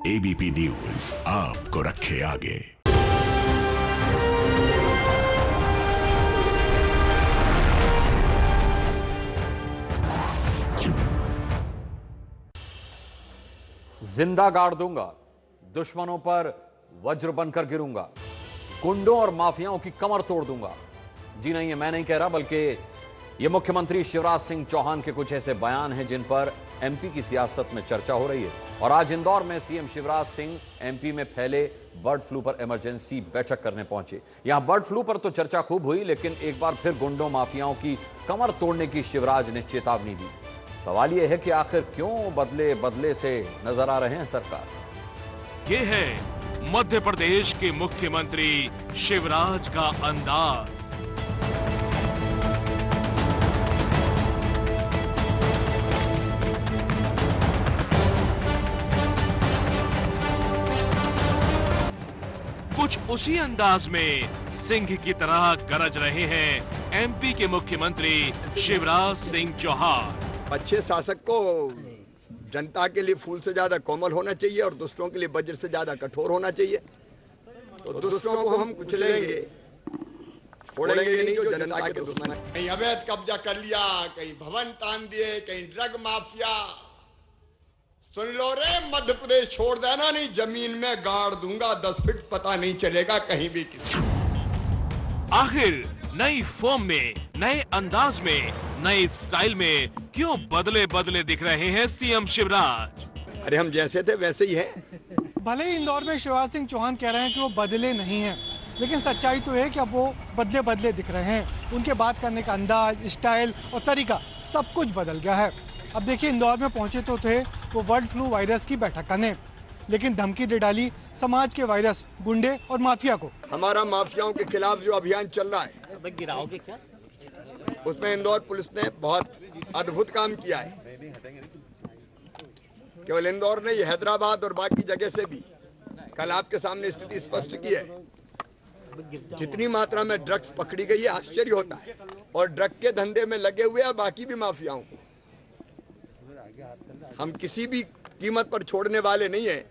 ABP news आपको रखे आगे। जिंदा गाड़ दूंगा, दुश्मनों पर वज्र बनकर गिरूंगा, गुंडों और माफियाओं की कमर तोड़ दूंगा। जी नहीं, ये मैं नहीं कह रहा, बल्कि ये मुख्यमंत्री शिवराज सिंह चौहान के कुछ ऐसे बयान हैं जिन पर एमपी की सियासत में चर्चा हो रही है। और आज इंदौर में सीएम शिवराज सिंह एमपी में फैले बर्ड फ्लू पर इमरजेंसी बैठक करने पहुंचे। यहां बर्ड फ्लू पर तो चर्चा खूब हुई, लेकिन एक बार फिर गुंडों माफियाओं की कमर तोड़ने की शिवराज ने चेतावनी दी। सवाल यह है कि आखिर क्यों बदले बदले से नजर आ रहे हैं सरकार। ये है मध्य प्रदेश के मुख्यमंत्री शिवराज का अंदाज। कुछ उसी अंदाज में सिंह की तरह गरज रहे हैं एमपी के मुख्यमंत्री शिवराज सिंह चौहान। अच्छे शासक को जनता के लिए फूल से ज्यादा कोमल होना चाहिए और दुष्टों के लिए वज्र से ज्यादा कठोर होना चाहिए। तो दुष्टों को हम कुचलेंगे, छोड़ेंगे नहीं जो जनता के दुश्मन है। कहीं अवैध कब्जा कर लिया, कहीं भवन तान दिए, कहीं ड्रग माफिया। सुन लो रे, मध्य प्रदेश छोड़ देना नहीं, जमीन में गाड़ दूंगा, 10 फीट पता नहीं चलेगा कहीं भी किसी। आखिर नई फॉर्म में, नए अंदाज में, नए स्टाइल में क्यों बदले बदले दिख रहे हैं सीएम शिवराज? अरे हम जैसे थे वैसे ही हैं। भले ही इंदौर में शिवराज सिंह चौहान कह रहे हैं कि वो बदले नहीं हैं, लेकिन सच्चाई तो है कि अब वो बदले बदले दिख रहे हैं। उनके बात करने का अंदाज, स्टाइल और तरीका सब कुछ बदल गया है। अब देखिए, इंदौर में पहुंचे तो थे वो बर्ड फ्लू वायरस की बैठक करने, लेकिन धमकी दे डाली समाज के वायरस, गुंडे और माफिया को। हमारा माफियाओं के खिलाफ जो अभियान चल रहा है, गिराओगे क्या? उसमें इंदौर पुलिस ने बहुत अद्भुत काम किया है। केवल इंदौर नहीं, हैदराबाद और बाकी जगह से भी कल आपके सामने स्थिति स्पष्ट की है। जितनी मात्रा में ड्रग्स पकड़ी गई है, आश्चर्य होता है। और ड्रग के धंधे में लगे हुए हैं बाकी भी माफियाओं को हम किसी भी कीमत पर छोड़ने वाले नहीं है।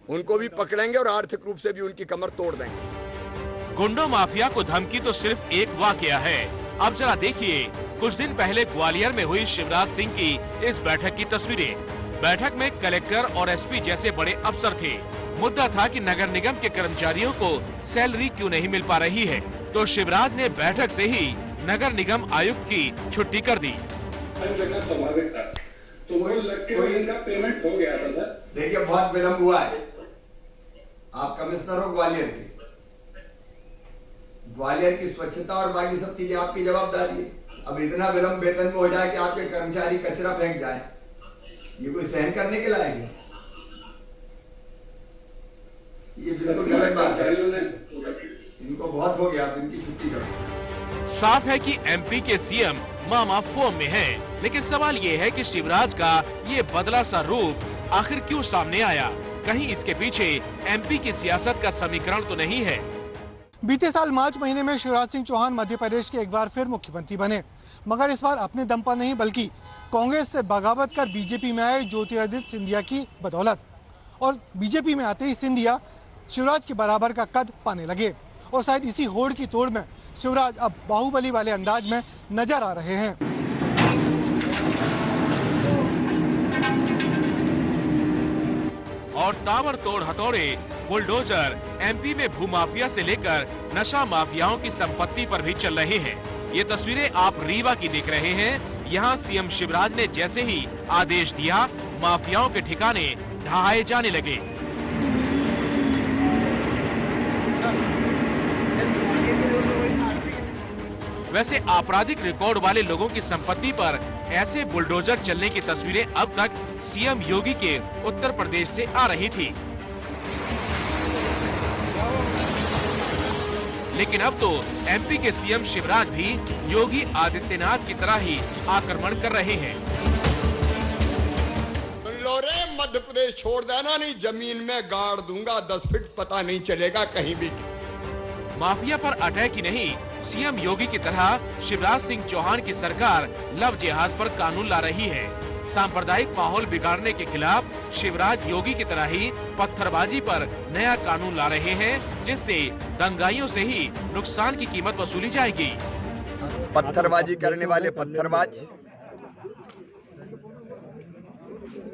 उनको भी पकड़ेंगे और आर्थिक रूप से भी उनकी कमर तोड़ देंगे। गुंडों माफिया को धमकी तो सिर्फ एक वाकया है। अब जरा देखिए कुछ दिन पहले ग्वालियर में हुई शिवराज सिंह की इस बैठक की तस्वीरें। बैठक में कलेक्टर और एसपी जैसे बड़े अफसर थे। मुद्दा था कि नगर निगम के कर्मचारियों को सैलरी क्यों नहीं मिल पा रही है, तो शिवराज ने बैठक से ही नगर निगम आयुक्त की छुट्टी कर दी। स्वाभाविक था, तो वही इनका पेमेंट हो गया था। देखिए, बहुत विलम्ब हुआ है। आप कमिश्नर हो ग्वालियर के, ग्वालियर की स्वच्छता और बाकी सब चीजें आपकी जवाबदारी है। अब इतना विलम्ब वेतन में हो जाए कि आपके कर्मचारी कचरा फेंक जाए, ये कोई सहन करने के लायक है? ये बिल्कुल गलत बात है। इनको बहुत हो गया, इनकी छुट्टी करो। साफ है कि एमपी के सीएम मामा फॉर्म में हैं, लेकिन सवाल ये है कि शिवराज का ये बदला सा रूप आखिर क्यों सामने आया? कहीं इसके पीछे एमपी की सियासत का समीकरण तो नहीं है? बीते साल मार्च महीने में शिवराज सिंह चौहान मध्य प्रदेश के एक बार फिर मुख्यमंत्री बने, मगर इस बार अपने दम पर नहीं, बल्कि कांग्रेस से बगावत कर बीजेपी में आए ज्योतिरादित्य सिंधिया की बदौलत। और बीजेपी में आते ही सिंधिया शिवराज के बराबर का कद पाने लगे, और शायद इसी होड़ की तोड़ में शिवराज अब बाहुबली वाले अंदाज में नजर आ रहे हैं। और ताबड़तोड़ हथौड़े, बुलडोजर एमपी में भूमाफिया से लेकर नशा माफियाओं की संपत्ति पर भी चल रहे हैं। ये तस्वीरें आप रीवा की देख रहे हैं। यहाँ सीएम शिवराज ने जैसे ही आदेश दिया, माफियाओं के ठिकाने ढहाए जाने लगे। वैसे आपराधिक रिकॉर्ड वाले लोगों की संपत्ति पर ऐसे बुलडोजर चलने की तस्वीरें अब तक सीएम योगी के उत्तर प्रदेश से आ रही थी, लेकिन अब तो एमपी के सीएम शिवराज भी योगी आदित्यनाथ की तरह ही आक्रमण कर रहे हैं। सुन लो रे, मध्य प्रदेश छोड़ देना नहीं, जमीन में गाड़ दूंगा, 10 फीट पता नहीं चलेगा कहीं भी। माफिया पर अटैक ही नहीं, सीएम योगी की तरह शिवराज सिंह चौहान की सरकार लव जिहाद पर कानून ला रही है। सांप्रदायिक माहौल बिगाड़ने के खिलाफ शिवराज योगी की तरह ही पत्थरबाजी पर नया कानून ला रहे हैं, जिससे दंगाइयों से ही नुकसान की कीमत वसूली जाएगी। पत्थरबाजी करने वाले पत्थरबाज,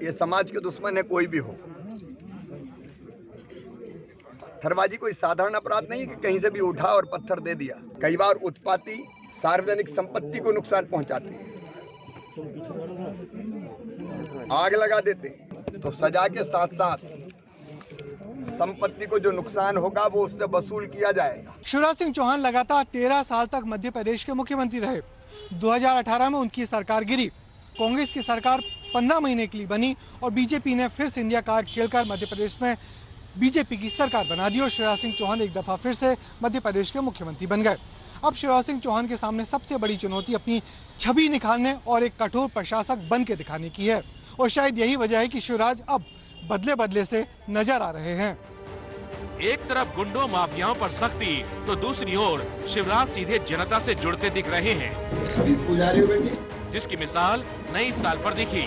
ये समाज के दुश्मन है, कोई भी हो। पत्थरबाजी कोई साधारण अपराध नहीं कि कहीं से भी उठा और पत्थर दे दिया। कई बार उत्पाती सार्वजनिक संपत्ति को नुकसान पहुंचाते हैं, आग लगा देते हैं, तो सजा के साथ साथ संपत्ति को जो नुकसान होगा वो उससे वसूल किया जाएगा। शिवराज सिंह चौहान लगातार 13 साल तक मध्य प्रदेश के मुख्यमंत्री रहे। 2018 में उनकी सरकार गिरी, कांग्रेस की सरकार 15 महीने के लिए बनी और बीजेपी ने फिर सिंधिया कार्ड खेलकर मध्य प्रदेश में बीजेपी की सरकार बना दी और शिवराज सिंह चौहान एक दफा फिर से मध्य प्रदेश के मुख्यमंत्री बन गए। अब शिवराज सिंह चौहान के सामने सबसे बड़ी चुनौती अपनी छवि निखारने और एक कठोर प्रशासक बन के दिखाने की है और शायद यही वजह है कि शिवराज अब बदले बदले से नजर आ रहे हैं। एक तरफ गुंडों माफियाओं पर सख्ती तो दूसरी ओर शिवराज सीधे जनता से जुड़ते दिख रहे हैं, जिसकी मिसाल नए साल पर दिखी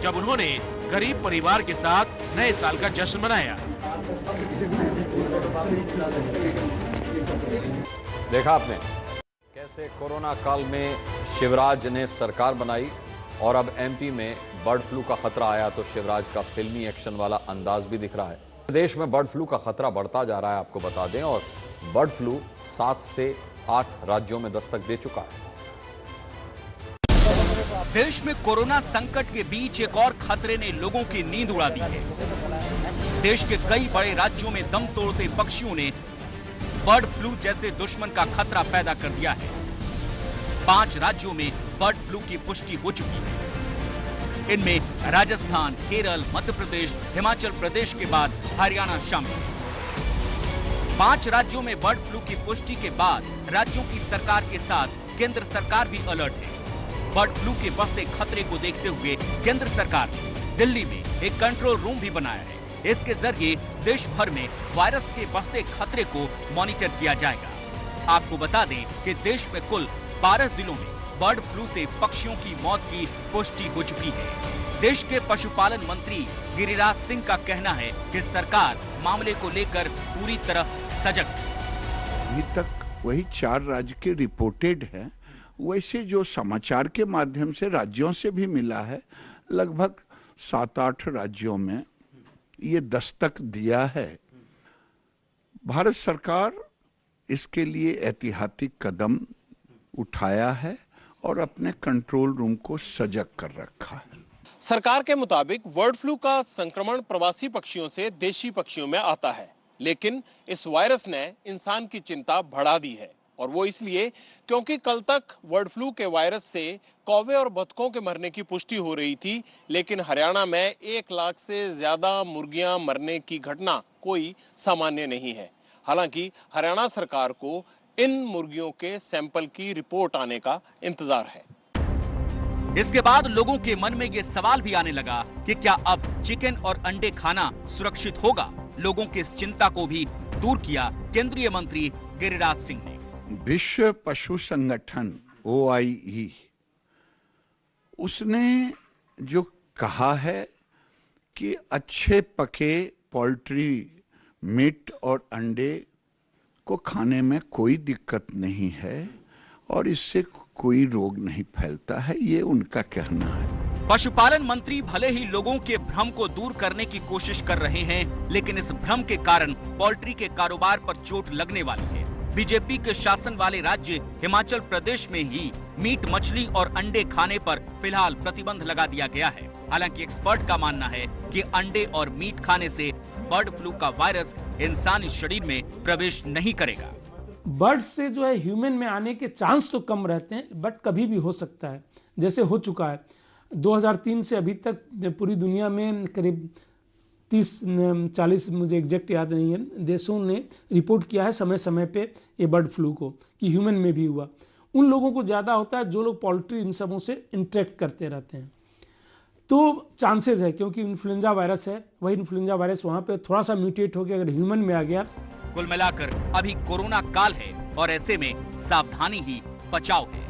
जब उन्होंने गरीब परिवार के साथ नए साल का जश्न मनाया। देखा आपने कैसे कोरोना काल में शिवराज ने सरकार बनाई और अब एमपी में बर्ड फ्लू का खतरा आया तो शिवराज का फिल्मी एक्शन वाला अंदाज भी दिख रहा है। देश में बर्ड फ्लू का खतरा बढ़ता जा रहा है, आपको बता दें, और बर्ड फ्लू 7 से 8 राज्यों में दस्तक दे चुका है। देश में कोरोना संकट के बीच एक और खतरे ने लोगों की नींद उड़ा दी है। देश के कई बड़े राज्यों में दम तोड़ते पक्षियों ने बर्ड फ्लू जैसे दुश्मन का खतरा पैदा कर दिया है। 5 राज्यों में बर्ड फ्लू की पुष्टि हो चुकी है। इनमें राजस्थान, केरल, मध्य प्रदेश, हिमाचल प्रदेश के बाद हरियाणा शामिल है। 5 राज्यों में बर्ड फ्लू की पुष्टि के बाद राज्यों की सरकार के साथ केंद्र सरकार भी अलर्ट है। बर्ड फ्लू के बढ़ते खतरे को देखते हुए केंद्र सरकार ने दिल्ली में एक कंट्रोल रूम भी बनाया है। इसके जरिए देश भर में वायरस के बढ़ते खतरे को मॉनिटर किया जाएगा। आपको बता दें कि देश में कुल 12 जिलों में बर्ड फ्लू से पक्षियों की मौत की पुष्टि हो चुकी है। देश के पशुपालन मंत्री गिरिराज सिंह का कहना है कि सरकार मामले को लेकर पूरी तरह सजग है। अभी तक वही 4 राज्य के रिपोर्टेड है, वैसे जो समाचार के माध्यम से राज्यों से भी मिला है, लगभग 7-8 राज्यों में ये दस्तक दिया है। भारत सरकार इसके लिए ऐतिहासिक कदम उठाया है और अपने कंट्रोल रूम को सजग कर रखा है। सरकार के मुताबिक बर्ड फ्लू का संक्रमण प्रवासी पक्षियों से देशी पक्षियों में आता है, लेकिन इस वायरस ने इंसान की चिंता बढ़ा दी है और वो इसलिए क्योंकि कल तक बर्ड फ्लू के वायरस से कौवे और बतखों के मरने की पुष्टि हो रही थी, लेकिन हरियाणा में 1 लाख से ज्यादा मुर्गियां मरने की घटना कोई सामान्य नहीं है। हालांकि हरियाणा सरकार को इन मुर्गियों के सैंपल की रिपोर्ट आने का इंतजार है। इसके बाद लोगों के मन में ये सवाल भी आने लगा कि क्या अब चिकन और अंडे खाना सुरक्षित होगा। लोगों की इस चिंता को भी दूर किया केंद्रीय मंत्री गिरिराज सिंह ने। विश्व पशु संगठन OIE उसने जो कहा है कि अच्छे पके पोल्ट्री मीट और अंडे को खाने में कोई दिक्कत नहीं है और इससे कोई रोग नहीं फैलता है, ये उनका कहना है। पशुपालन मंत्री भले ही लोगों के भ्रम को दूर करने की कोशिश कर रहे हैं, लेकिन इस भ्रम के कारण पोल्ट्री के कारोबार पर चोट लगने वाली है। बीजेपी के शासन वाले राज्य हिमाचल प्रदेश में ही मीट, मछली और अंडे खाने पर फिलहाल प्रतिबंध लगा दिया गया है। हालांकि एक्सपर्ट का मानना है कि अंडे और मीट खाने से बर्ड फ्लू का वायरस इंसानी शरीर में प्रवेश नहीं करेगा। बर्ड से जो है ह्यूमन में आने के चांस तो कम रहते हैं, बट कभी भी हो सकता है, जैसे हो चुका है। 2003 से अभी तक पूरी दुनिया में करीब 30-40, मुझे एग्जैक्ट याद नहीं है, देशों ने रिपोर्ट किया है समय समय पे ये बर्ड फ्लू को, कि ह्यूमन में भी हुआ। उन लोगों को ज़्यादा होता है जो लोग पोल्ट्री इन सबों से इंटरेक्ट करते रहते हैं, तो चांसेस है, क्योंकि इन्फ्लुएंजा वायरस है, वही इन्फ्लुएंजा वायरस वहाँ पे थोड़ा सा म्यूटेट होकर अगर ह्यूमन में आ गया। कुल मिलाकर अभी कोरोना काल है और ऐसे में सावधानी ही बचाव है।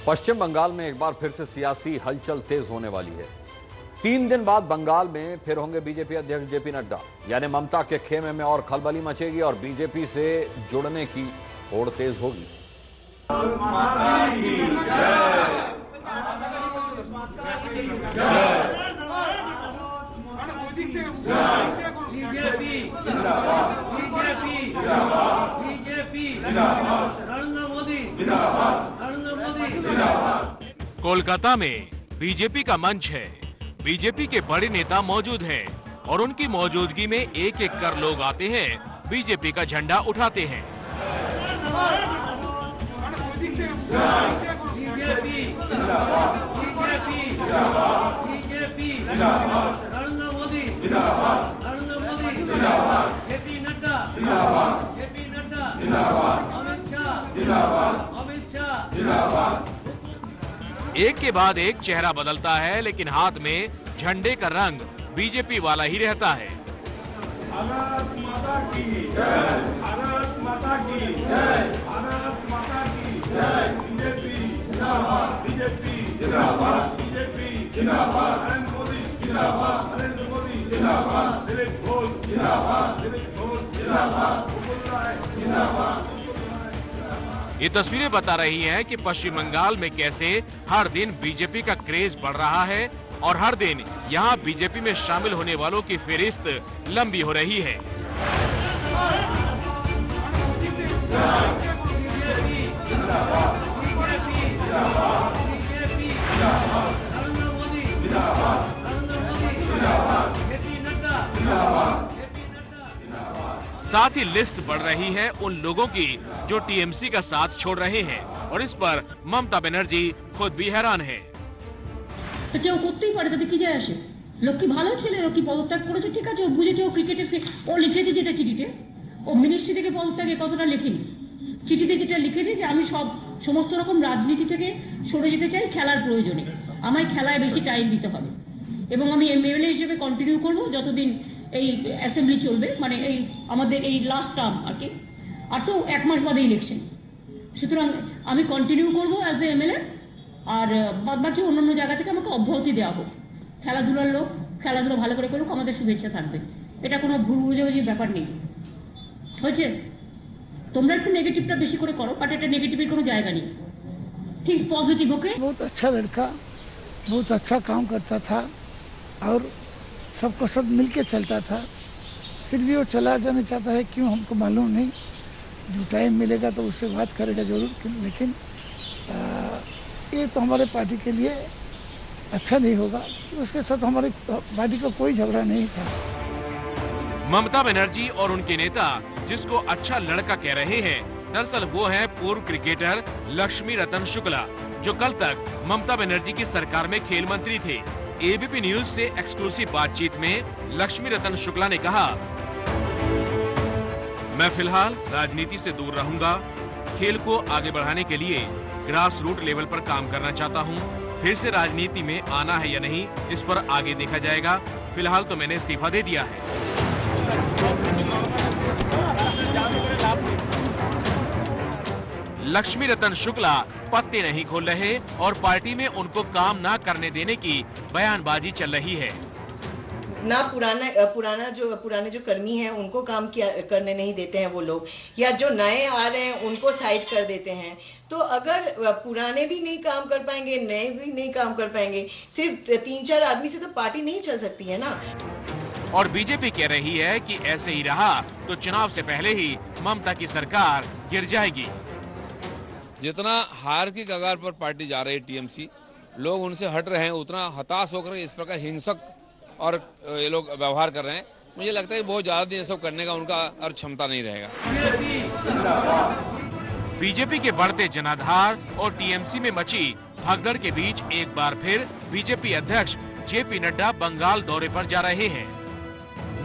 पश्चिम बंगाल में एक बार फिर से सियासी हलचल तेज होने वाली है। 3 दिन बाद बंगाल में फिर होंगे बीजेपी अध्यक्ष जेपी नड्डा, यानी ममता के खेमे में और खलबली मचेगी और बीजेपी से जुड़ने की होड़ तेज होगी। कोलकाता में बीजेपी का मंच है। बीजेपी के बड़े नेता मौजूद हैं और उनकी मौजूदगी में एक एक कर लोग आते हैं, बीजेपी का झंडा उठाते हैं। एक के बाद एक चेहरा बदलता है, लेकिन हाथ में झंडे का रंग बीजेपी वाला ही रहता है। भारत माता की जय, भारत माता की जय, भारत माता की जय। बीजेपी जिंदाबाद, बीजेपी जिंदाबाद, बीजेपी जिंदाबाद, नरेंद्र मोदी जिंदाबाद, नरेंद्र मोदी जिंदाबाद, दिलीप घोष जिंदाबाद, दिलीप घोष जिंदाबाद, मुकुल राय जिंदाबाद। ये तस्वीरें बता रही हैं कि पश्चिम बंगाल में कैसे हर दिन बीजेपी का क्रेज बढ़ रहा है और हर दिन यहाँ बीजेपी में शामिल होने वालों की फहरिस्त लंबी हो रही है। साथ ही लिस्ट बढ़ रही है उन लोगों की जो टीएमसी का साथ छोड़ रहे हैं और इस पर ममता बनर्जी खुद भी हैरान है। তো কেউ করতেই পারে, তাতে কি যায় আসে? লক্ষ্মী ভালো ছেলে, লক্ষ্মী পদত্যাগ করেছে, ঠিক আছে, ও বুঝেছে, ও ক্রিকেটের ও লিখেছে যেটা চিঠিতে, ও মিনিস্ট্রি থেকে পদত্যাগে কতটা লেখেনি, চিঠিতে যেটা লিখেছে যে আমি সমস্ত রকম রাজনীতি থেকে সরে যেতে চাই খেলার প্রয়োজনে, আমায় খেলায় বেশি টাইম দিতে হবে এবং আমি এমএলএ হিসেবে কন্টিনিউ করব যতদিন এই অ্যাসেম্বলি চলবে, মানে এই আমাদের এই লাস্ট টার্ম আর কি, আর তো 1 মাস বাদে ইলেকশন, সুতরাং আমি কন্টিনিউ করব অ্যাজ এ এমএলএ আর বাদবাকি অন্যান্য জায়গা থেকে আমাকে অব্যাহতি দেওয়া হোক। খেলাধুলার লোক খেলাধুলা ভালো করে করুক, আমাদের শুভেচ্ছা থাকবে, এটা কোনো ভুল বুঝাবুঝির ব্যাপার নেই। হয়েছে, তোমরা একটু নেগেটিভটা বেশি করে করো, বাট এটা নেগেটিভের কোনো জায়গা নেই, ঠিক পজিটিভ। ओके, बहुत अच्छा लड़का, बहुत अच्छा काम करता था और सबको सब मिल के चलता था, फिर भी वो चला जाना चाहता है, क्यों हमको मालूम नहीं। जो टाइम मिलेगा तो उससे बात करेगा जरूर, लेकिन ये तो हमारे पार्टी के लिए अच्छा नहीं होगा। उसके साथ हमारे पार्टी का कोई झगड़ा नहीं था। ममता बनर्जी और उनके नेता जिसको अच्छा लड़का कह रहे हैं, दरअसल वो है पूर्व क्रिकेटर लक्ष्मी रतन शुक्ला, जो कल तक ममता बनर्जी की सरकार में खेल मंत्री थे। एबीपी न्यूज से एक्सक्लूसिव बातचीत में लक्ष्मी रतन शुक्ला ने कहा, मैं फिलहाल राजनीति से दूर रहूंगा, खेल को आगे बढ़ाने के लिए ग्रास रूट लेवल पर काम करना चाहता हूं। फिर से राजनीति में आना है या नहीं, इस पर आगे देखा जाएगा। फिलहाल तो मैंने इस्तीफा दे दिया है। लक्ष्मी रतन शुक्ला पत्ते नहीं खोल रहे और पार्टी में उनको काम ना करने देने की बयानबाजी चल रही है। ना पुराने जो कर्मी हैं उनको काम करने नहीं देते हैं वो लोग, या जो नए आ रहे हैं उनको साइड कर देते हैं। तो अगर पुराने भी नहीं काम कर पाएंगे, नए भी नहीं काम कर पाएंगे, सिर्फ 3-4 आदमी से तो पार्टी नहीं चल सकती है ना। और बीजेपी कह रही है कि ऐसे ही रहा तो चुनाव से पहले ही ममता की सरकार गिर जाएगी। जितना हार की कगार पर पार्टी जा रही है टीएमसी, लोग उनसे हट रहे हैं, उतना हताश होकर इस प्रकार हिंसक और ये लोग व्यवहार कर रहे हैं। मुझे लगता है बहुत ज्यादा दिन सब करने का उनका और क्षमता नहीं रहेगा। बीजेपी के बढ़ते जनाधार और टीएमसी में मची भगदड़ के बीच एक बार फिर बीजेपी अध्यक्ष जेपी नड्डा बंगाल दौरे पर जा रहे हैं।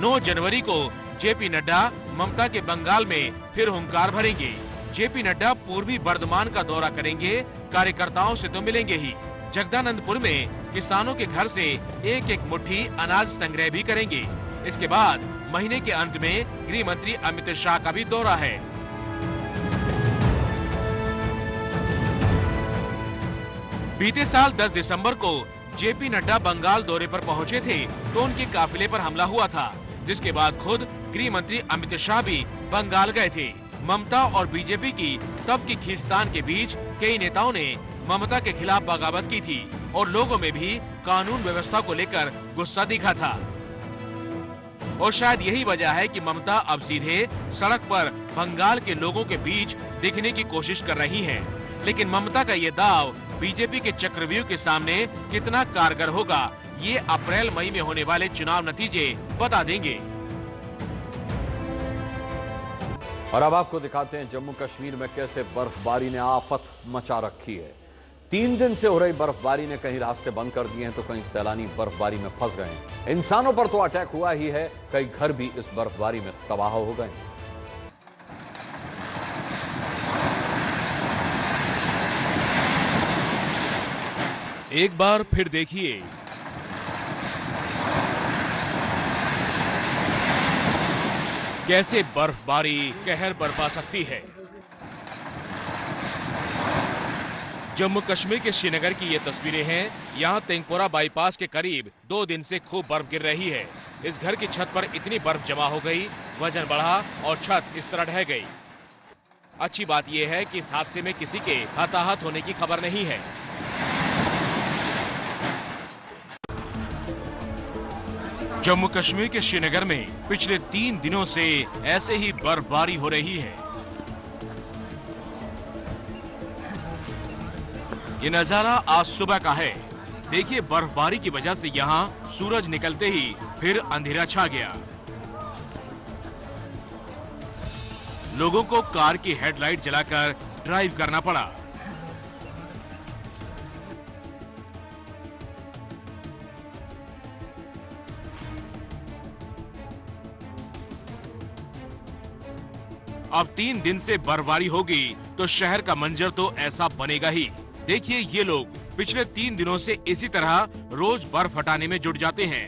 9 जनवरी को जेपी नड्डा ममता के बंगाल में फिर हुंकार भरेंगे। जेपी नड्डा पूर्वी बर्धमान का दौरा करेंगे, कार्यकर्ताओं से तो मिलेंगे ही, जगदानंदपुर में किसानों के घर से एक मुट्ठी अनाज संग्रह भी करेंगे। इसके बाद महीने के अंत में गृह मंत्री अमित शाह का भी दौरा है। बीते साल 10 दिसंबर को जेपी नड्डा बंगाल दौरे पर पहुंचे थे तो उनके काफिले पर हमला हुआ था, जिसके बाद खुद गृह मंत्री अमित शाह भी बंगाल गए थे। ममता और बीजेपी की तब की खींचतान के बीच कई नेताओं ने ममता के खिलाफ बगावत की थी और लोगों में भी कानून व्यवस्था को लेकर गुस्सा दिखा था। और शायद यही वजह है कि ममता अब सीधे सड़क पर बंगाल के लोगों के बीच दिखने की कोशिश कर रही हैं। लेकिन ममता का ये दाव बीजेपी के चक्रव्यूह के सामने कितना कारगर होगा, ये अप्रैल मई में होने वाले चुनाव नतीजे बता देंगे। और अब आपको दिखाते हैं जम्मू कश्मीर में कैसे बर्फबारी ने आफत मचा रखी है। 3 दिन से हो रही बर्फबारी ने कहीं रास्ते बंद कर दिए हैं तो कहीं सैलानी बर्फबारी में फंस गए हैं। इंसानों पर तो अटैक हुआ ही है, कई घर भी इस बर्फबारी में तबाह हो गए। एक बार फिर देखिए, कैसे बर्फबारी कहर बरपा सकती है। जम्मू कश्मीर के श्रीनगर की ये तस्वीरें हैं। यहाँ तेंगपोरा बाईपास के करीब 2 दिन से खूब बर्फ गिर रही है। इस घर की छत पर इतनी बर्फ जमा हो गई, वजन बढ़ा और छत इस तरह ढह गई। अच्छी बात यह है कि इस हादसे में किसी के हताहत होने की खबर नहीं है। जम्मू कश्मीर के श्रीनगर में पिछले 3 दिनों से ऐसे ही बर्फबारी हो रही है। ये नजारा आज सुबह का है। देखिए, बर्फबारी की वजह से यहाँ सूरज निकलते ही फिर अंधेरा छा गया। लोगों को कार की हेडलाइट जलाकर ड्राइव करना पड़ा। अब 3 दिन से बर्फबारी होगी तो शहर का मंजर तो ऐसा बनेगा ही। देखिए, ये लोग पिछले 3 दिनों से इसी तरह रोज बर्फ हटाने में जुट जाते हैं।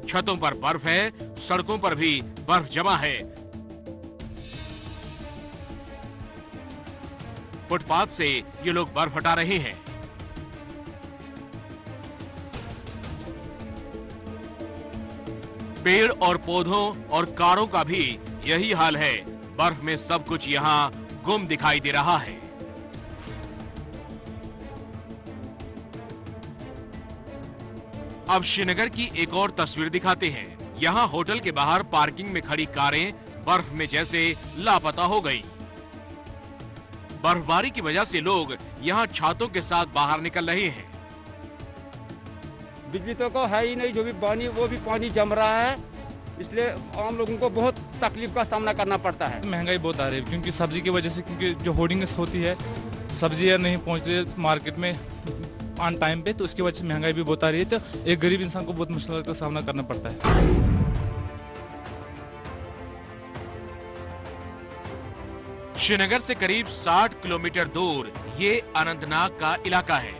छतों पर बर्फ है, सड़कों पर भी बर्फ जमा है। फुटपाथ से ये लोग बर्फ हटा रहे हैं। पेड़ और पौधों और कारों का भी यही हाल है। बर्फ में सब कुछ यहाँ गुम दिखाई दे रहा है। अब श्रीनगर की एक और तस्वीर दिखाते हैं। यहाँ होटल के बाहर पार्किंग में खड़ी कारें बर्फ में जैसे लापता हो गई। बर्फबारी की वजह से लोग यहाँ छातों के साथ बाहर निकल रहे हैं। बिजली तो को है ही नहीं, जो भी पानी वो भी पानी जम रहा है, इसलिए आम लोगों को बहुत तकलीफ का सामना करना पड़ता है। महंगाई बहुत आ रही है क्योंकि सब्जी की वजह से, क्योंकि जो होर्डिंग्स होती है सब्जी नहीं पहुंच रही है मार्केट में ऑन टाइम पे, तो उसकी वजह से महंगाई भी बहुत आ रही है। तो एक गरीब इंसान को बहुत मुश्किल का सामना करना पड़ता है। श्रीनगर से करीब 60 किलोमीटर दूर ये अनंतनाग का इलाका है,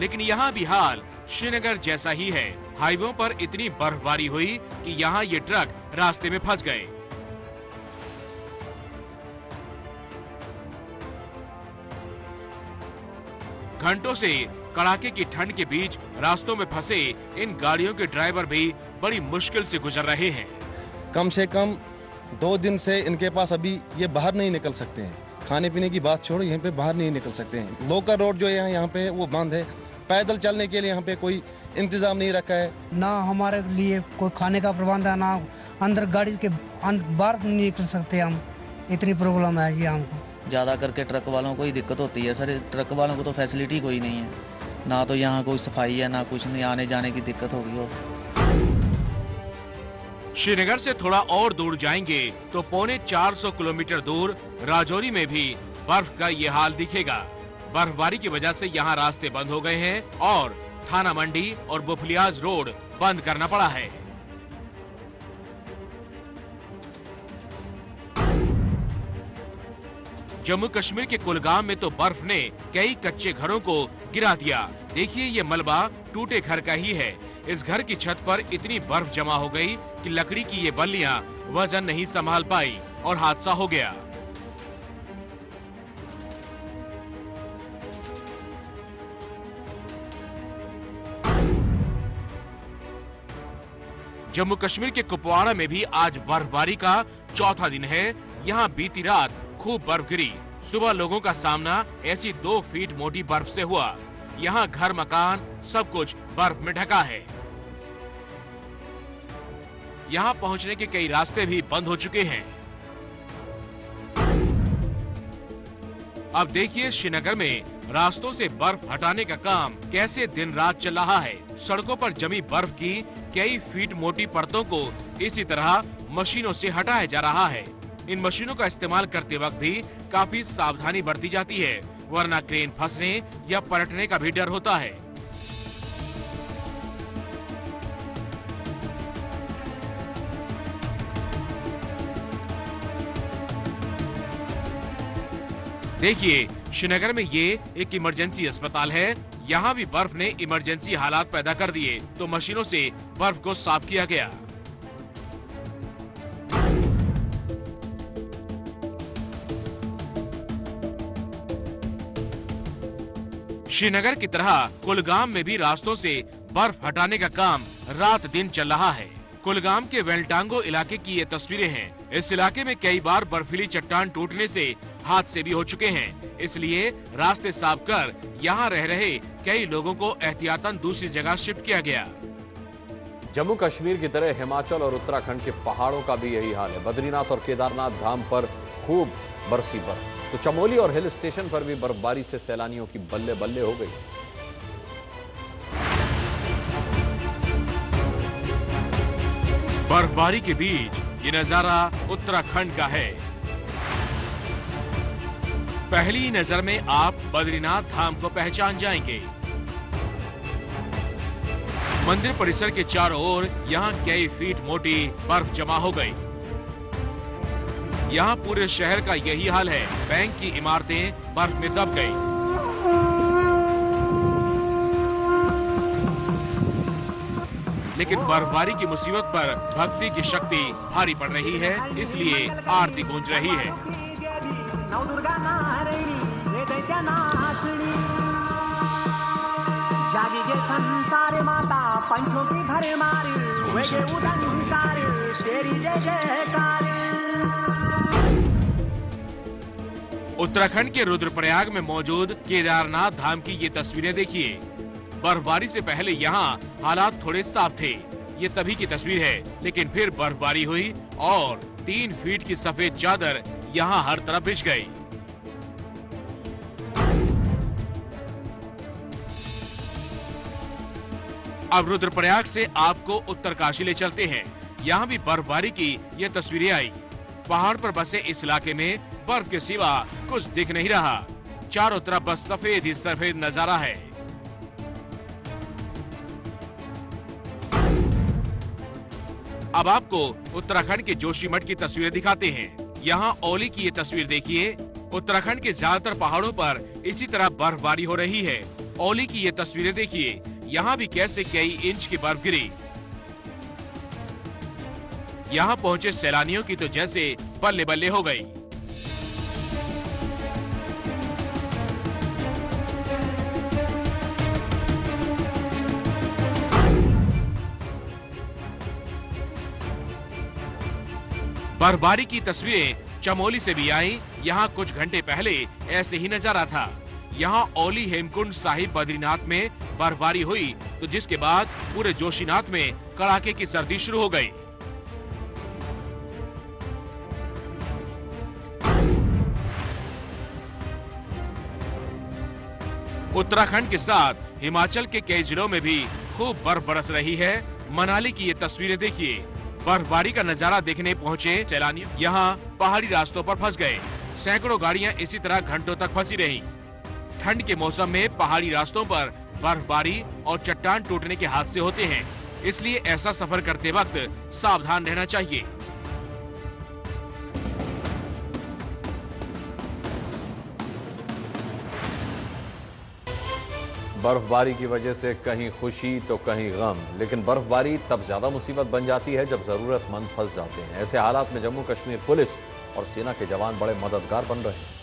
लेकिन यहाँ भी हाल श्रीनगर जैसा ही है। हाईवे पर इतनी बर्फबारी हुई कि यहाँ ये ट्रक रास्ते में फंस गए। घंटों से कड़ाके की ठंड के बीच रास्तों में फंसे इन गाड़ियों के ड्राइवर भी बड़ी मुश्किल से गुजर रहे हैं। कम से कम 2 दिन से इनके पास अभी ये बाहर नहीं निकल सकते हैं। खाने पीने की बात छोड़ो, यहाँ पे बाहर नहीं निकल सकते हैं। लोकल रोड जो है यहाँ पे वो बंद है। पैदल चलने के लिए यहाँ पे कोई इंतजाम नहीं रखा है। ना हमारे लिए कोई खाने का प्रबंध है, ना अंदर गाड़ी के बाहर नहीं निकल सकते हम। इतनी प्रॉब्लम है ये हमको। ज़्यादा करके ट्रक वालों को ही दिक्कत होती है सर। ट्रक वालों को तो फैसिलिटी कोई नहीं है, ना तो यहाँ कोई सफाई है, ना कुछ नहीं। आने जाने की दिक्कत होगी। हो श्रीनगर से थोड़ा और दूर जाएंगे तो 450 किलोमीटर दूर राजौरी में भी बर्फ का ये हाल दिखेगा। बर्फबारी की वजह से यहाँ रास्ते बंद हो गए हैं और थाना मंडी और बुफलियाज रोड बंद करना पड़ा है। जम्मू कश्मीर के कुलगाम में तो बर्फ ने कई कच्चे घरों को गिरा दिया। देखिए, ये मलबा टूटे घर का ही है। इस घर की छत पर इतनी बर्फ जमा हो गई कि लकड़ी की ये बल्लियां वजन नहीं संभाल पाई और हादसा हो गया। जम्मू कश्मीर के कुपवाड़ा में भी आज बर्फबारी का चौथा दिन है। यहाँ बीती रात खूब बर्फ गिरी। सुबह लोगों का सामना ऐसी 2 फीट मोटी बर्फ से हुआ। यहाँ घर मकान सब कुछ बर्फ में ढका है। यहाँ पहुंचने के कई रास्ते भी बंद हो चुके हैं। अब देखिए श्रीनगर में रास्तों से बर्फ हटाने का काम कैसे दिन रात चल रहा है। सड़कों पर जमी बर्फ की कई फीट मोटी परतों को इसी तरह मशीनों से हटाया जा रहा है। इन मशीनों का इस्तेमाल करते वक्त भी काफी सावधानी बरती जाती है, वरना क्रेन फंसने या पलटने का भी डर होता है। देखिए श्रीनगर में ये एक इमरजेंसी अस्पताल है। यहाँ भी बर्फ ने इमरजेंसी हालात पैदा कर दिए तो मशीनों से बर्फ को साफ किया गया। श्रीनगर की तरह कुलगाम में भी रास्तों से बर्फ हटाने का काम रात दिन चल रहा है। कुलगाम के वेल्टांगो इलाके की ये तस्वीरें हैं। इस इलाके में कई बार बर्फीली चट्टान टूटने से हादसे भी हो चुके हैं। इसलिए रास्ते साफ कर यहाँ रह रहे कई लोगों को एहतियातन दूसरी जगह शिफ्ट किया गया। जम्मू कश्मीर की तरह हिमाचल और उत्तराखंड के पहाड़ों का भी यही हाल है। बद्रीनाथ और केदारनाथ धाम पर खूब बरसी बर्फ, तो चमोली और हिल स्टेशन पर भी बर्फबारी से सैलानियों की बल्ले बल्ले हो गई। बर्फबारी के बीच ये नजारा उत्तराखंड का है। पहली नजर में आप बद्रीनाथ धाम को पहचान जाएंगे। मंदिर परिसर के चारों ओर यहाँ कई फीट मोटी बर्फ जमा हो गई। यहाँ पूरे शहर का यही हाल है। बैंक की इमारतें बर्फ में दब गई। लेकिन बर्फबारी की मुसीबत पर भक्ति की शक्ति भारी पड़ रही है, इसलिए आरती गूंज रही है। उत्तराखंड के रुद्रप्रयाग में मौजूद केदारनाथ धाम की ये तस्वीरें देखिए। बर्फबारी से पहले यहाँ हालात थोड़े साफ थे। ये तभी की तस्वीर है, लेकिन फिर बर्फबारी हुई और 3 फीट की सफेद चादर यहाँ हर तरफ बिछ गई। अब रुद्रप्रयाग से आपको उत्तरकाशी ले चलते हैं। यहाँ भी बर्फबारी की ये तस्वीरें आई। पहाड़ पर बसे इस इलाके में बर्फ के सिवा कुछ दिख नहीं रहा। चारों तरफ बस सफेद ही सफेद नजारा है। अब आपको उत्तराखंड के जोशीमठ की तस्वीरें दिखाते हैं। यहाँ ओली की ये तस्वीर देखिए। उत्तराखंड के ज्यादातर पहाड़ों पर इसी तरह बर्फबारी हो रही है। ओली की ये तस्वीरें देखिए। यहाँ भी कैसे कई इंच की बर्फ गिरी। यहाँ पहुंचे सैलानियों की तो जैसे बल्ले बल्ले हो गई। बर्फबारी की तस्वीरें चमोली से भी आई। यहाँ कुछ घंटे पहले ऐसे ही नजारा था। यहाँ ओली हेमकुंड साहिब बद्रीनाथ में बर्फबारी हुई तो जिसके बाद पूरे जोशीनाथ में कड़ाके की सर्दी शुरू हो गई। उत्तराखंड के साथ हिमाचल के कई जिलों में भी खूब बर्फ बरस रही है। मनाली की ये तस्वीरें देखिए। बर्फबारी का नजारा देखने पहुंचे सैलानी यहाँ पहाड़ी रास्तों पर फंस गए। सैकड़ों गाड़ियां इसी तरह घंटों तक फंसी रहीं। ठंड के मौसम में पहाड़ी रास्तों पर बर्फबारी और चट्टान टूटने के हादसे होते हैं, इसलिए ऐसा सफर करते वक्त सावधान रहना चाहिए। बर्फबारी की वजह से कहीं खुशी तो कहीं गम, लेकिन बर्फबारी तब ज्यादा मुसीबत बन जाती है जब जरूरतमंद फंस जाते हैं। ऐसे हालात में जम्मू कश्मीर पुलिस और सेना के जवान बड़े मददगार बन रहे हैं।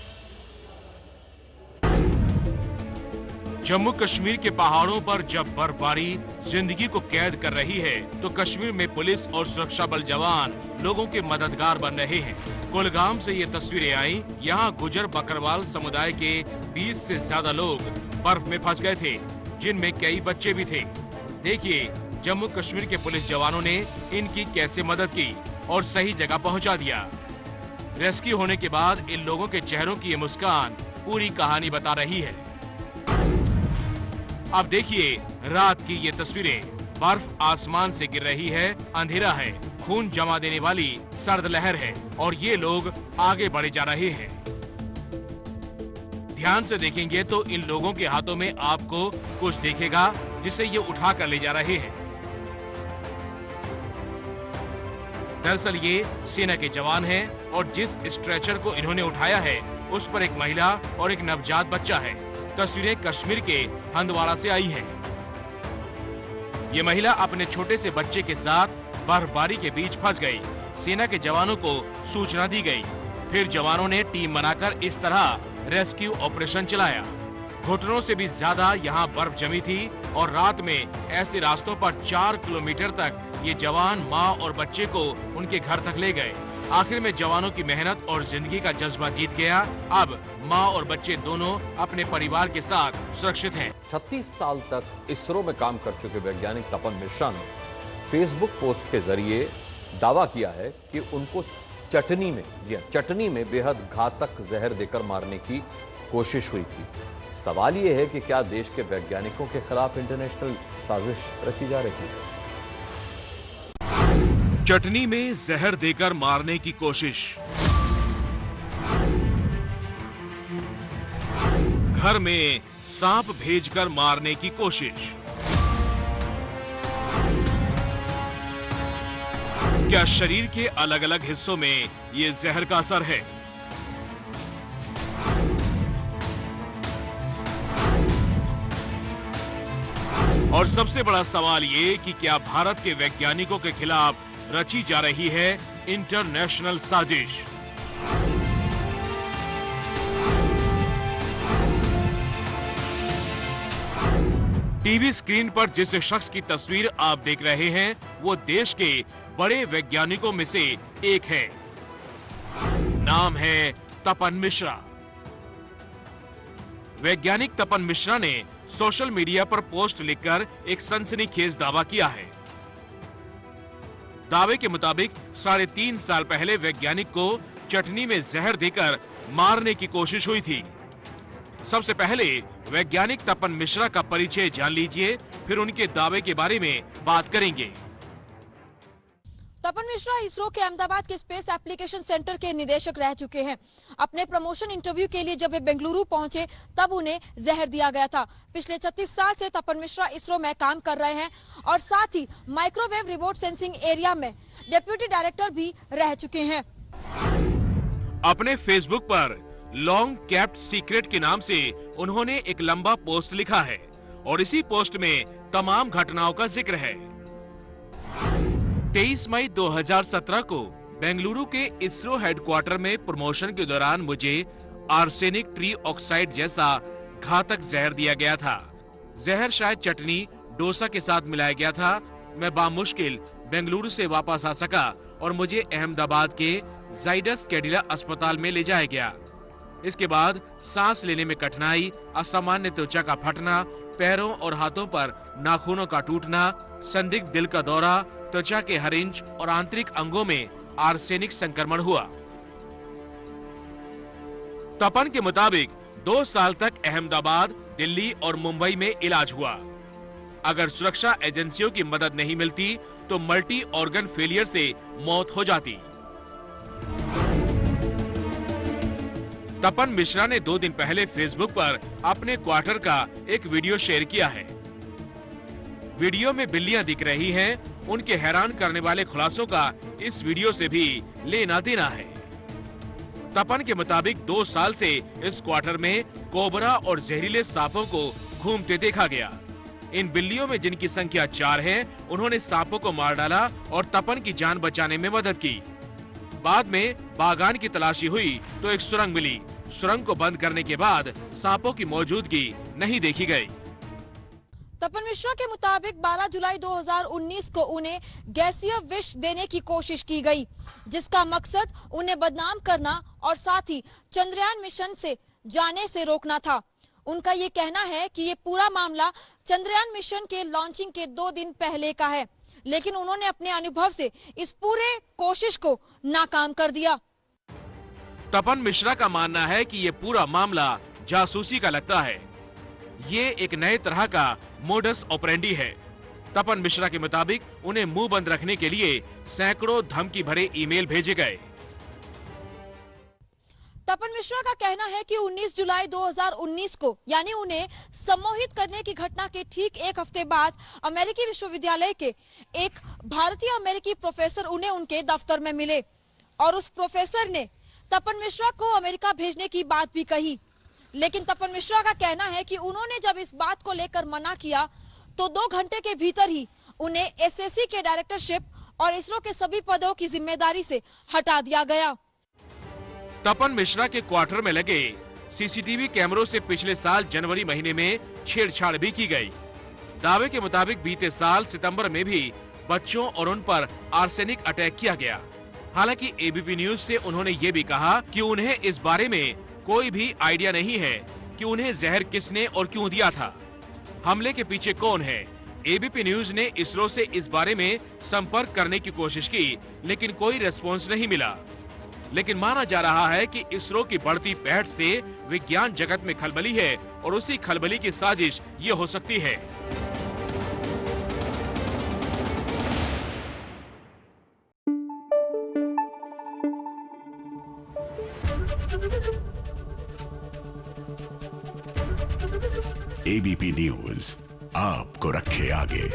जम्मू कश्मीर के पहाड़ों पर जब बर्फबारी जिंदगी को कैद कर रही है, तो कश्मीर में पुलिस और सुरक्षा बल जवान लोगों के मददगार बन रहे हैं। कुलगाम से ये तस्वीरें आई। यहाँ गुजर बकरवाल समुदाय के 20 से ज्यादा लोग बर्फ में फंस गए थे, जिनमें कई बच्चे भी थे। देखिए जम्मू कश्मीर के पुलिस जवानों ने इनकी कैसे मदद की और सही जगह पहुंचा दिया। रेस्क्यू होने के बाद इन लोगों के चेहरों की ये मुस्कान पूरी कहानी बता रही है। अब देखिए रात की ये तस्वीरें। बर्फ आसमान से गिर रही है, अंधेरा है, खून जमा देने वाली सर्द लहर है और ये लोग आगे बढ़े जा रहे हैं। ध्यान से देखेंगे तो इन लोगों के हाथों में आपको कुछ दिखेगा जिसे ये उठा कर ले जा रहे हैं। दरअसल ये सेना के जवान हैं और जिस स्ट्रेचर को इन्होंने उठाया है उस पर एक महिला और एक नवजात बच्चा है। तस्वीरें कश्मीर के हंदवाड़ा से आई है। ये महिला अपने छोटे से बच्चे के साथ बर्फबारी के बीच फंस गई। सेना के जवानों को सूचना दी गई, फिर जवानों ने टीम बनाकर इस तरह रेस्क्यू ऑपरेशन चलाया। घुटनों से भी ज्यादा यहाँ बर्फ जमी थी और रात में ऐसे रास्तों पर 4 किलोमीटर तक ये जवान माँ और बच्चे को उनके घर तक ले गए। आखिर में जवानों की मेहनत और जिंदगी का जज्बा जीत गया। अब माँ और बच्चे दोनों अपने परिवार के साथ सुरक्षित हैं। 36 साल तक इसरो में काम कर चुके वैज्ञानिक तपन मिश्रा ने फेसबुक पोस्ट के जरिए दावा किया है कि उनको चटनी में, जी हाँ, चटनी में बेहद घातक जहर देकर मारने की कोशिश हुई थी। सवाल ये है कि क्या देश के वैज्ञानिकों के खिलाफ इंटरनेशनल साजिश रची जा रही है? चटनी में जहर देकर मारने की कोशिश, घर में सांप भेजकर मारने की कोशिश। क्या शरीर के अलग अलग हिस्सों में ये जहर का असर है? और सबसे बड़ा सवाल ये कि क्या भारत के वैज्ञानिकों के खिलाफ रची जा रही है इंटरनेशनल साजिश? टीवी स्क्रीन पर जिस शख्स की तस्वीर आप देख रहे हैं वो देश के बड़े वैज्ञानिकों में से एक है। नाम है तपन मिश्रा। वैज्ञानिक तपन मिश्रा ने सोशल मीडिया पर पोस्ट लिखकर एक सनसनीखेज दावा किया है। दावे के मुताबिक 3.5 साल पहले वैज्ञानिक को चटनी में जहर देकर मारने की कोशिश हुई थी। सबसे पहले वैज्ञानिक तपन मिश्रा का परिचय जान लीजिए, फिर उनके दावे के बारे में बात करेंगे। तपन मिश्रा इसरो के अहमदाबाद के स्पेस एप्लीकेशन सेंटर के निदेशक रह चुके हैं। अपने प्रमोशन इंटरव्यू के लिए जब वे बेंगलुरु पहुंचे तब उन्हें जहर दिया गया था। पिछले 36 साल से तपन मिश्रा इसरो में काम कर रहे हैं और साथ ही माइक्रोवेव रिमोट सेंसिंग एरिया में डेप्यूटी डायरेक्टर भी रह चुके हैं। अपने फेसबुक पर लॉन्ग कैप्ट सीक्रेट के नाम से उन्होंने एक लंबा पोस्ट लिखा है और इसी पोस्ट में तमाम घटनाओं का जिक्र है। 23 मई 2017 को बेंगलुरु के इसरो हेडक्वार्टर में प्रमोशन के दौरान मुझे आर्सेनिक ट्री ऑक्साइड जैसा घातक जहर दिया गया था। जहर शायद चटनी डोसा के साथ मिलाया गया था। मैं बामुश्किल बेंगलुरु से वापस आ सका और मुझे अहमदाबाद के जाइडस कैडिला अस्पताल में ले जाया गया। इसके बाद सांस लेने में कठिनाई, असामान्य त्वचा का फटना, पैरों और हाथों पर नाखूनों का टूटना, संदिग्ध दिल का दौरा, त्वचा के हर इंच और आंतरिक अंगों में आर्सेनिक संक्रमण हुआ। तपन के मुताबिक 2 साल तक अहमदाबाद, दिल्ली और मुंबई में इलाज हुआ। अगर सुरक्षा एजेंसियों की मदद नहीं मिलती तो मल्टी ऑर्गन फेलियर से मौत हो जाती। तपन मिश्रा ने 2 दिन पहले फेसबुक पर अपने क्वार्टर का एक वीडियो शेयर किया है। वीडियो में बिल्लियां दिख रही हैं। उनके हैरान करने वाले खुलासों का इस वीडियो से भी लेना देना है। तपन के मुताबिक 2 साल से इस क्वार्टर में कोबरा और जहरीले सांपों को घूमते देखा गया। इन बिल्लियों में जिनकी संख्या 4 है, उन्होंने सांपों को मार डाला और तपन की जान बचाने में मदद की। बाद में बागान की तलाशी हुई तो एक सुरंग मिली। सुरंग को बंद करने के बाद सांपों की मौजूदगी नहीं देखी गई। तपन मिश्रा के मुताबिक 12 जुलाई 2019 को उन्हें गैसीय विष देने की कोशिश की गई, जिसका मकसद उन्हें बदनाम करना और साथ ही चंद्रयान मिशन से जाने से रोकना था। उनका ये कहना है कि ये पूरा मामला चंद्रयान मिशन के लॉन्चिंग के 2 दिन पहले का है, लेकिन उन्होंने अपने अनुभव से इस पूरे कोशिश को नाकाम कर दिया। तपन मिश्रा का मानना है कि ये पूरा मामला जासूसी का लगता है। ये एक नए तरह का मोडस ऑपरेंडी है। तपन मिश्रा के मुताबिक उन्हें मुंह बंद रखने के लिए सैकड़ों धमकी भरे ईमेल भेजे गए। तपन मिश्रा का कहना है कि 19 जुलाई 2019 को, यानी उन्हें सम्मोहित करने की घटना के ठीक 1 हफ्ते बाद अमेरिकी विश्वविद्यालय के एक भारतीय अमेरिकी प्रोफेसर उन्हें उनके दफ्तर में मिले और उस प्रोफेसर ने तपन मिश्रा को अमेरिका भेजने की बात भी कही। लेकिन तपन मिश्रा का कहना है कि उन्होंने जब इस बात को लेकर मना किया तो 2 घंटे के भीतर ही उन्हें एसएससी के डायरेक्टरशिप और इसरो के सभी पदों की जिम्मेदारी से हटा दिया गया। तपन मिश्रा के क्वार्टर में लगे सीसीटीवी कैमरों से पिछले साल जनवरी महीने में छेड़छाड़ भी की गई। दावे के मुताबिक बीते साल सितंबर में भी बच्चों और उन पर आर्सेनिक अटैक किया गया। हालांकि एबीपी न्यूज से उन्होंने ये भी कहा कि उन्हें इस बारे में कोई भी आइडिया नहीं है कि उन्हें जहर किसने और क्यों दिया था। हमले के पीछे कौन है? एबीपी न्यूज ने इसरो से इस बारे में संपर्क करने की कोशिश की, लेकिन कोई रेस्पॉन्स नहीं मिला। लेकिन माना जा रहा है कि इसरो की बढ़ती पहट से विज्ञान जगत में खलबली है और उसी खलबली की साजिश ये हो सकती है। एबीपी न्यूज आपको रखे आगे।